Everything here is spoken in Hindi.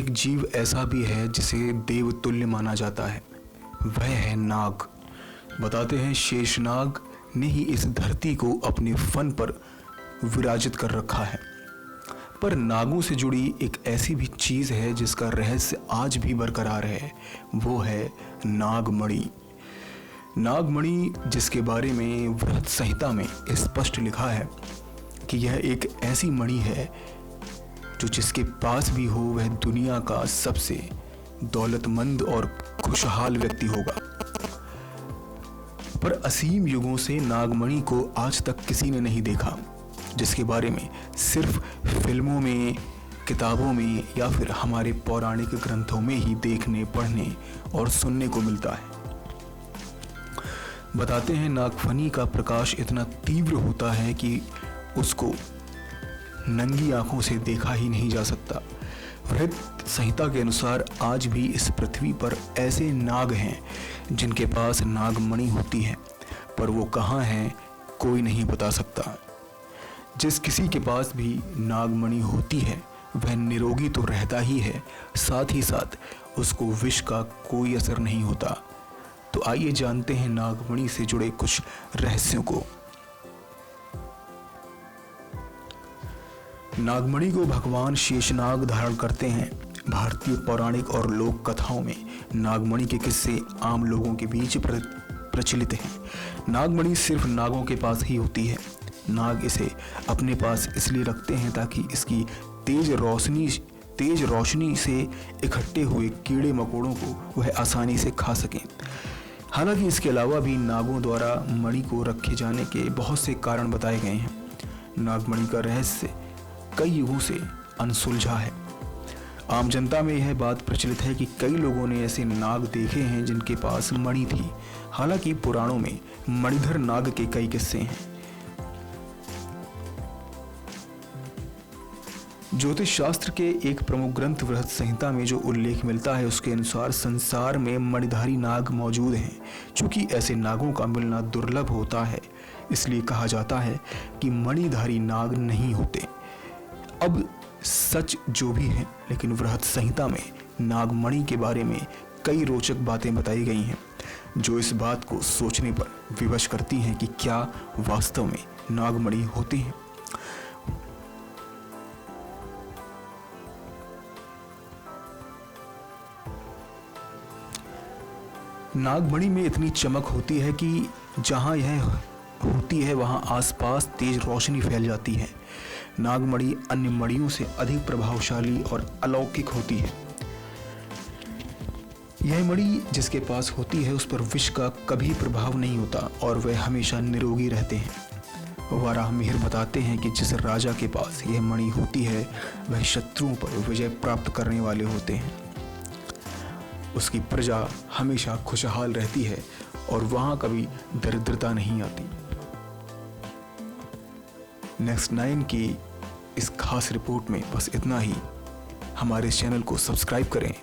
एक जीव ऐसा भी है जिसे देवतुल्य माना जाता है, वह है नाग। बताते हैं शेषनाग ने ही इस धरती को अपने फन पर विराजित कर रखा है। पर नागों से जुड़ी एक ऐसी भी चीज़ है जिसका रहस्य आज भी बरकरार है, वो है नागमणि। नागमणि जिसके बारे में वृहत संहिता में स्पष्ट लिखा है कि यह एक ऐसी मणि है जो जिसके पास भी हो वह दुनिया का सबसे दौलतमंद और खुशहाल व्यक्ति होगा। पर असीम युगों से नागमणि को आज तक किसी ने नहीं देखा, जिसके बारे में सिर्फ फिल्मों में, किताबों में या फिर हमारे पौराणिक ग्रंथों में ही देखने, पढ़ने और सुनने को मिलता है। बताते हैं नागफनी का प्रकाश इतना तीव्र होता है कि उसको नंगी आंखों से देखा ही नहीं जा सकता। वृहत संहिता के अनुसार आज भी इस पृथ्वी पर ऐसे नाग हैं जिनके पास नागमणि होती है, पर वो कहाँ हैं कोई नहीं बता सकता। जिस किसी के पास भी नागमणि होती है वह निरोगी तो रहता ही है, साथ ही साथ उसको विष का कोई असर नहीं होता। तो आइए जानते हैं नागमणि से जुड़े कुछ रहस्यों को। नागमणि को भगवान शेषनाग धारण करते हैं। भारतीय पौराणिक और लोक कथाओं में नागमणि के किस्से आम लोगों के बीच प्रचलित हैं। नागमणि सिर्फ नागों के पास ही होती है। नाग इसे अपने पास इसलिए रखते हैं ताकि इसकी तेज रोशनी से इकट्ठे हुए कीड़े मकोड़ों को वह आसानी से खा सकें। हालांकि इसके अलावा भी नागों द्वारा मणि को रखे जाने के बहुत से कारण बताए गए हैं। नागमणि का रहस्य कई युगों से अनसुलझा है। आम जनता में यह बात प्रचलित है कि कई लोगों ने ऐसे नाग देखे हैं जिनके पास मणि थी। हालांकि पुराणों में मणिधर नाग के कई किस्से हैं। ज्योतिष शास्त्र के एक प्रमुख ग्रंथ वृहत संहिता में जो उल्लेख मिलता है उसके अनुसार संसार में मणिधारी नाग मौजूद हैं। चूंकि ऐसे नागों का मिलना दुर्लभ होता है, इसलिए कहा जाता है कि मणिधारी नाग नहीं होते। अब सच जो भी है, लेकिन वृहत संहिता में नागमणि के बारे में कई रोचक बातें बताई गई हैं जो इस बात को सोचने पर विवश करती हैं कि क्या वास्तव में नागमणि होती हैं। नागमणि में इतनी चमक होती है कि जहां यह होती है वहां आसपास तेज रोशनी फैल जाती है। नागमणि अन्य मणियों से अधिक प्रभावशाली और अलौकिक होती है। यह मणि जिसके पास होती है उस पर विष का कभी प्रभाव नहीं होता और वह हमेशा निरोगी रहते हैं। वाराह मिहिर बताते हैं कि जिस राजा के पास यह मणि होती है वह शत्रुओं पर विजय प्राप्त करने वाले होते हैं। उसकी प्रजा हमेशा खुशहाल रहती है और वहां कभी दरिद्रता नहीं आती। नेक्स्ट 9 की इस खास रिपोर्ट में बस इतना ही। हमारे चैनल को सब्सक्राइब करें।